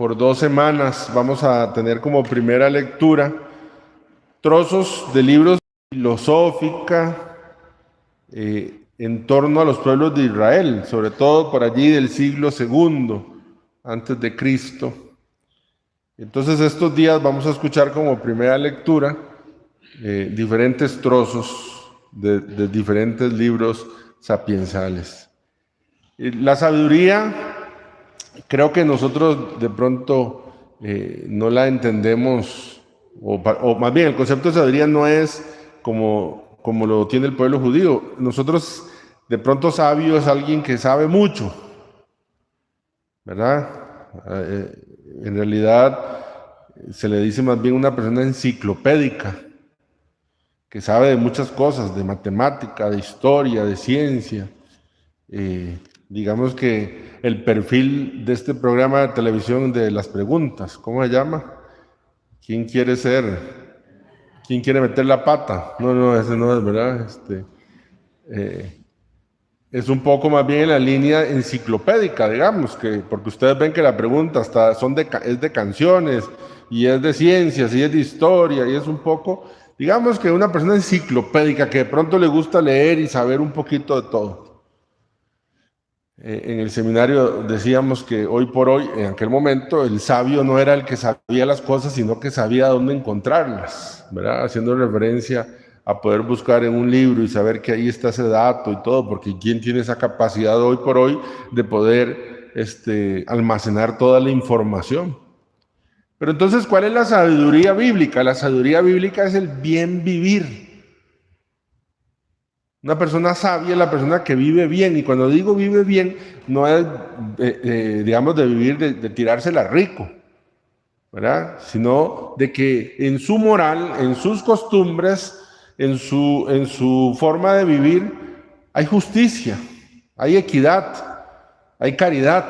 por 2 semanas vamos a tener como primera lectura trozos de libros de filosófica en torno a los pueblos de Israel, sobre todo por allí del siglo II antes de Cristo. Entonces estos días vamos a escuchar como primera lectura diferentes trozos de diferentes libros sapiensales. La sabiduría, creo que nosotros de pronto no la entendemos, o más bien el concepto de sabiduría no es como lo tiene el pueblo judío. Nosotros de pronto sabio es alguien que sabe mucho, ¿verdad? En realidad se le dice más bien una persona enciclopédica, que sabe de muchas cosas, de matemática, de historia, de ciencia. Digamos que el perfil de este programa de televisión de las preguntas, ¿cómo se llama? ¿Quién quiere ser? ¿Quién quiere meter la pata? No, ese no es, ¿verdad? Es un poco más bien en la línea enciclopédica, digamos, porque ustedes ven que la pregunta hasta es de canciones, y es de ciencias, y es de historia, y es un poco, digamos que una persona enciclopédica que de pronto le gusta leer y saber un poquito de todo. En el seminario decíamos que hoy por hoy, en aquel momento, el sabio no era el que sabía las cosas, sino que sabía dónde encontrarlas, ¿verdad? Haciendo referencia a poder buscar en un libro y saber que ahí está ese dato y todo, porque ¿quién tiene esa capacidad hoy por hoy de poder almacenar toda la información? Pero entonces, ¿cuál es la sabiduría bíblica? La sabiduría bíblica es el bien vivir. Una persona sabia es la persona que vive bien, y cuando digo vive bien, no es, digamos, de vivir, de tirársela rico, ¿verdad? Sino de que en su moral, en sus costumbres, en su forma de vivir, hay justicia, hay equidad, hay caridad.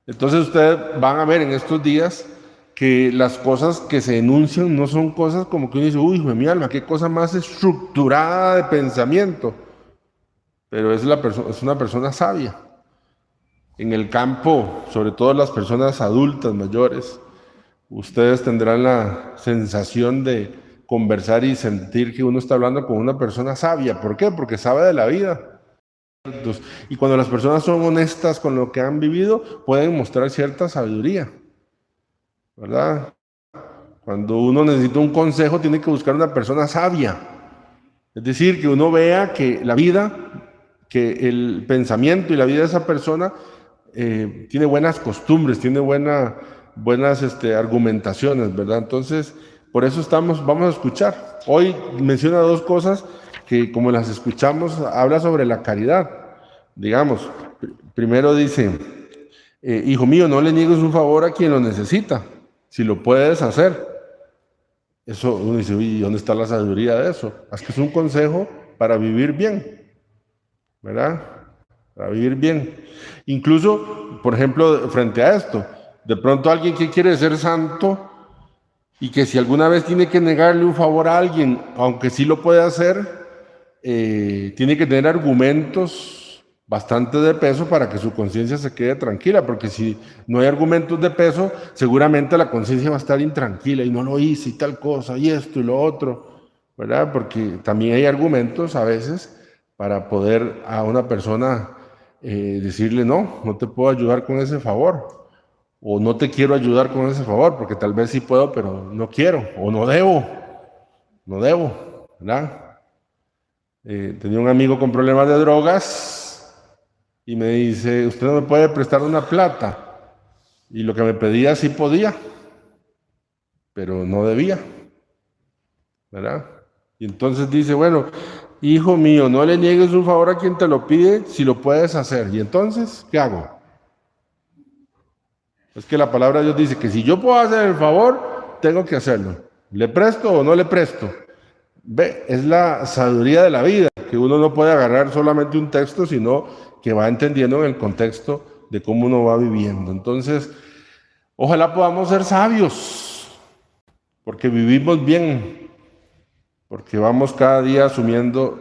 Entonces ustedes van a ver en estos días que las cosas que se enuncian no son cosas como que uno dice, uy, hijo de mi alma, qué cosa más estructurada de pensamiento. Pero es una persona sabia. En el campo, sobre todo las personas adultas, mayores, ustedes tendrán la sensación de conversar y sentir que uno está hablando con una persona sabia. ¿Por qué? Porque sabe de la vida. Y cuando las personas son honestas con lo que han vivido, pueden mostrar cierta sabiduría, ¿verdad? Cuando uno necesita un consejo, tiene que buscar una persona sabia. Es decir, que uno vea que la vida, que el pensamiento y la vida de esa persona tiene buenas costumbres, tiene buenas argumentaciones, ¿verdad? Entonces, por eso vamos a escuchar. Hoy menciona 2 cosas que, como las escuchamos, habla sobre la caridad. Digamos, primero dice, hijo mío, no le niegues un favor a quien lo necesita, si lo puedes hacer. Eso uno dice, uy, ¿dónde está la sabiduría de eso? Es que es un consejo para vivir bien, ¿verdad? Para vivir bien. Incluso, por ejemplo, frente a esto, de pronto alguien que quiere ser santo y que si alguna vez tiene que negarle un favor a alguien, aunque sí lo puede hacer, tiene que tener argumentos bastante de peso para que su conciencia se quede tranquila, porque si no hay argumentos de peso, seguramente la conciencia va a estar intranquila y no lo hice y tal cosa y esto y lo otro, ¿verdad? Porque también hay argumentos a veces para poder a una persona decirle no te puedo ayudar con ese favor, o no te quiero ayudar con ese favor, porque tal vez sí puedo, pero no quiero, o no debo, ¿verdad? Tenía un amigo con problemas de drogas y me dice, usted no me puede prestar una plata, y lo que me pedía sí podía, pero no debía, ¿verdad? Y entonces dice, bueno, hijo mío, no le niegues un favor a quien te lo pide si lo puedes hacer. Y entonces, ¿qué hago? Es que la palabra de Dios dice que si yo puedo hacer el favor, tengo que hacerlo. ¿Le presto o no le presto? Ve, es la sabiduría de la vida, que uno no puede agarrar solamente un texto, sino que va entendiendo en el contexto de cómo uno va viviendo. Entonces, ojalá podamos ser sabios, porque vivimos bien, porque vamos cada día asumiendo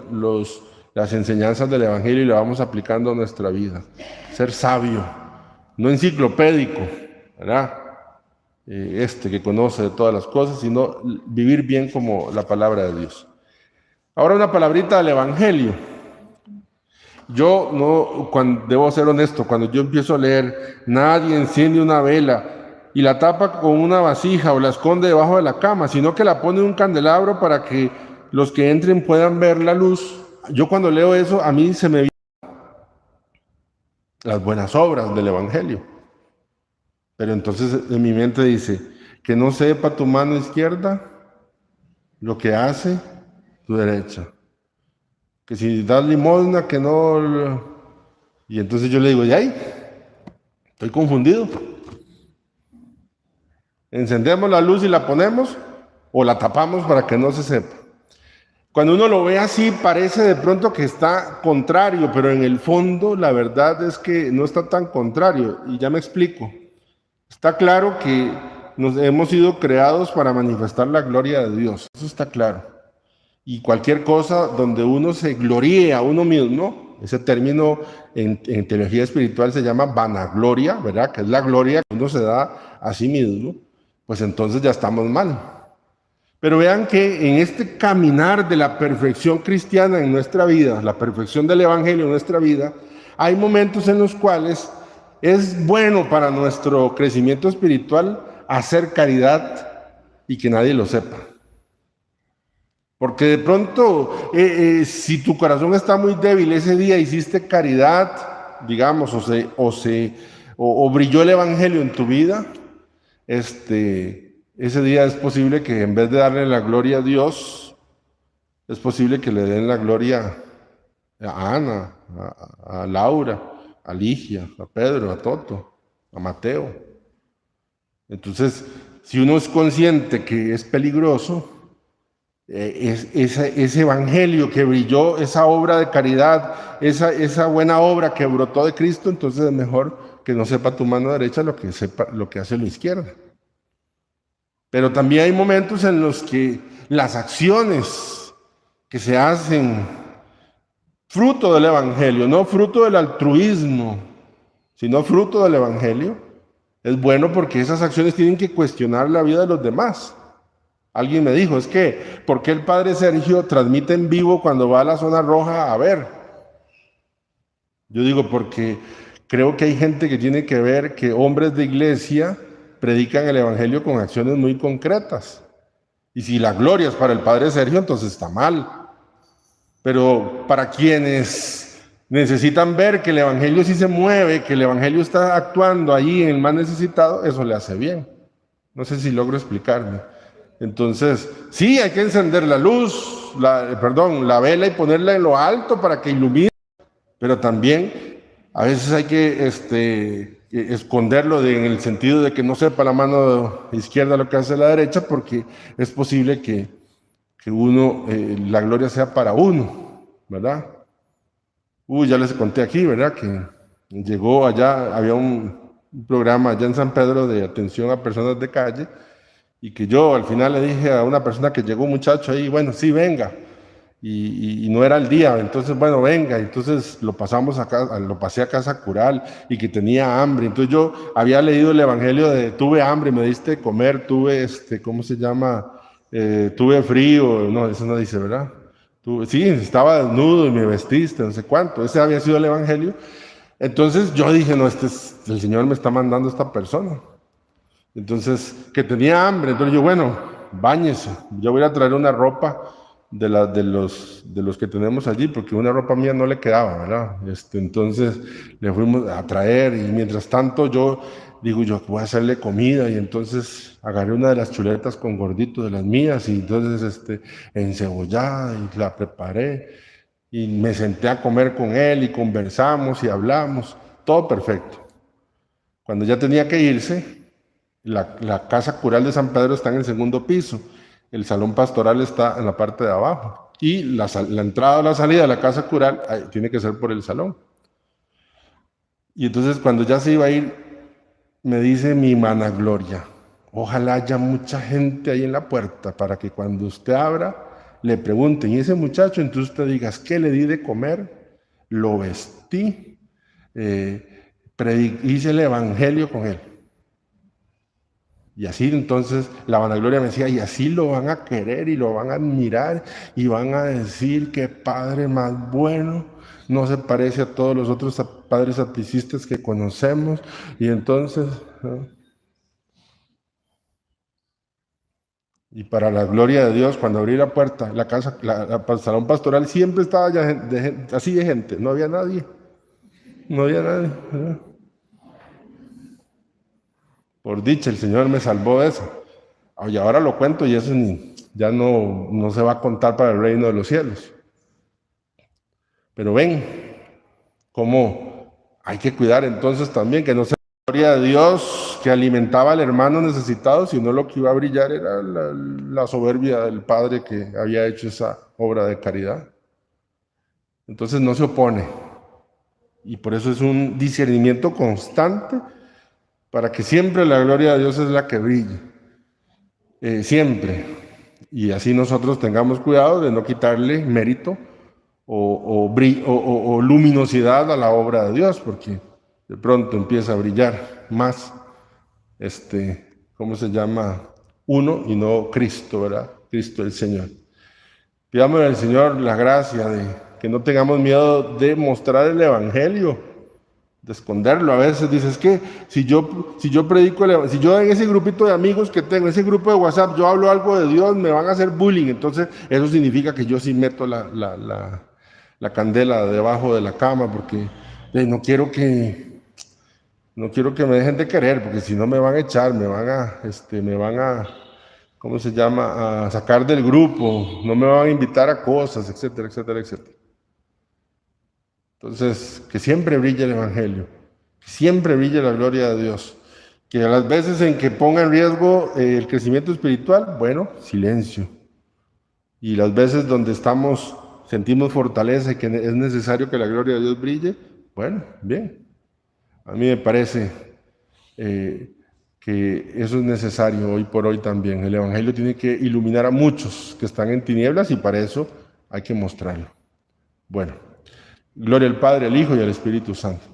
las enseñanzas del Evangelio y las vamos aplicando a nuestra vida. Ser sabio, no enciclopédico, ¿verdad? Que conoce de todas las cosas, sino vivir bien como la palabra de Dios. Ahora una palabrita del Evangelio. Yo no, debo ser honesto, cuando yo empiezo a leer, nadie enciende una vela y la tapa con una vasija o la esconde debajo de la cama, sino que la pone en un candelabro para que los que entren puedan ver la luz. Yo cuando leo eso, a mí se me vienen las buenas obras del Evangelio. Pero entonces en mi mente dice, que no sepa tu mano izquierda lo que hace tu derecha. Que si das limosna, que no... Y entonces yo le digo, ¡ay! Estoy confundido. Encendemos la luz y la ponemos o la tapamos para que no se sepa. Cuando uno lo ve así, parece de pronto que está contrario, pero en el fondo la verdad es que no está tan contrario. Y ya me explico. Está claro que hemos sido creados para manifestar la gloria de Dios. Eso está claro. Y cualquier cosa donde uno se gloríe a uno mismo, ese término en teología espiritual se llama vanagloria, ¿verdad? Que es la gloria que uno se da a sí mismo, pues entonces ya estamos mal. Pero vean que en este caminar de la perfección cristiana en nuestra vida, la perfección del Evangelio en nuestra vida, hay momentos en los cuales es bueno para nuestro crecimiento espiritual hacer caridad y que nadie lo sepa. Porque de pronto, si tu corazón está muy débil, ese día hiciste caridad, digamos, o brilló el Evangelio en tu vida, ese día es posible que en vez de darle la gloria a Dios, es posible que le den la gloria a Ana, a Laura, a Ligia, a Pedro, a Toto, a Mateo. Entonces, si uno es consciente que es peligroso, ese evangelio que brilló, esa obra de caridad, esa buena obra que brotó de Cristo, entonces es mejor que no sepa tu mano derecha lo que hace la izquierda. Pero también hay momentos en los que las acciones que se hacen fruto del evangelio, no fruto del altruismo, sino fruto del evangelio, es bueno porque esas acciones tienen que cuestionar la vida de los demás. Alguien me dijo, es que, ¿por qué el padre Sergio transmite en vivo cuando va a la zona roja a ver? Yo digo, porque creo que hay gente que tiene que ver que hombres de iglesia predican el evangelio con acciones muy concretas. Y si la gloria es para el padre Sergio, entonces está mal. Pero para quienes necesitan ver que el evangelio sí se mueve, que el evangelio está actuando allí en el más necesitado, eso le hace bien. No sé si logro explicarme. Entonces, sí, hay que encender la luz, la vela y ponerla en lo alto para que ilumine, pero también a veces hay que esconderlo en el sentido de que no sepa la mano izquierda lo que hace la derecha, porque es posible que uno, la gloria sea para uno, ¿verdad? Ya les conté aquí, ¿verdad? Que llegó allá, había un programa allá en San Pedro de atención a personas de calle, y que yo al final le dije a una persona que llegó, un muchacho ahí, bueno, sí, venga, y no era el día, entonces, bueno, venga, entonces lo pasé a casa cural, y que tenía hambre, entonces yo había leído el evangelio de tuve hambre, me diste de comer, tuve, ¿cómo se llama? Tuve frío, no, eso no dice, ¿verdad? Sí, estaba desnudo y me vestiste, no sé cuánto, ese había sido el evangelio. Entonces yo dije, no, el Señor me está mandando a esta persona. Entonces, que tenía hambre, entonces yo, bueno, báñese, yo voy a traer una ropa de los que tenemos allí, porque una ropa mía no le quedaba, ¿verdad? Entonces le fuimos a traer, y mientras tanto yo digo, yo voy a hacerle comida, y entonces agarré una de las chuletas con gordito de las mías, y entonces encebollada, y la preparé, y me senté a comer con él, y conversamos, y hablamos, todo perfecto. Cuando ya tenía que irse, la casa cural de San Pedro está en el segundo piso, el salón pastoral está en la parte de abajo, y la entrada o la salida de la casa cural tiene que ser por el salón. Y entonces cuando ya se iba a ir, me dice mi hermana Gloria, ojalá haya mucha gente ahí en la puerta para que cuando usted abra, le pregunten, y ese muchacho, entonces usted diga, ¿qué le di de comer? Lo vestí, hice el evangelio con él. Y así entonces la vanagloria me decía, y así lo van a querer y lo van a admirar y van a decir qué padre más bueno, no se parece a todos los otros padres apicistas que conocemos. Y entonces, ¿no? Y para la gloria de Dios, cuando abrí la puerta, la casa, el salón pastoral siempre estaba ya así de gente, no había nadie, no había nadie, ¿verdad? Por dicha, el Señor me salvó de eso. Y ahora lo cuento y eso ya no se va a contar para el reino de los cielos. Pero ven, cómo hay que cuidar entonces también que no sea la gloria de Dios que alimentaba al hermano necesitado, sino lo que iba a brillar era la soberbia del Padre que había hecho esa obra de caridad. Entonces no se opone. Y por eso es un discernimiento constante para que siempre la gloria de Dios es la que brille. Siempre. Y así nosotros tengamos cuidado de no quitarle mérito o luminosidad a la obra de Dios, porque de pronto empieza a brillar más, ¿cómo se llama? Uno y no Cristo, ¿verdad? Cristo el Señor. Pidamos al Señor la gracia de que no tengamos miedo de mostrar el Evangelio, de esconderlo. A veces dices que si yo predico, si yo en ese grupito de amigos que tengo, ese grupo de WhatsApp, yo hablo algo de Dios, me van a hacer bullying. Entonces eso significa que yo sí meto la candela debajo de la cama porque no quiero que me dejen de querer, porque si no me van a echar, me van a, ¿cómo se llama?, a sacar del grupo, no me van a invitar a cosas, etcétera, etcétera, etcétera. Entonces, que siempre brille el Evangelio, que siempre brille la gloria de Dios, que a las veces en que ponga en riesgo el crecimiento espiritual, bueno, silencio. Y las veces donde sentimos fortaleza y que es necesario que la gloria de Dios brille, bueno, bien. A mí me parece que eso es necesario hoy por hoy también. El Evangelio tiene que iluminar a muchos que están en tinieblas y para eso hay que mostrarlo. Bueno, gloria al Padre, al Hijo y al Espíritu Santo.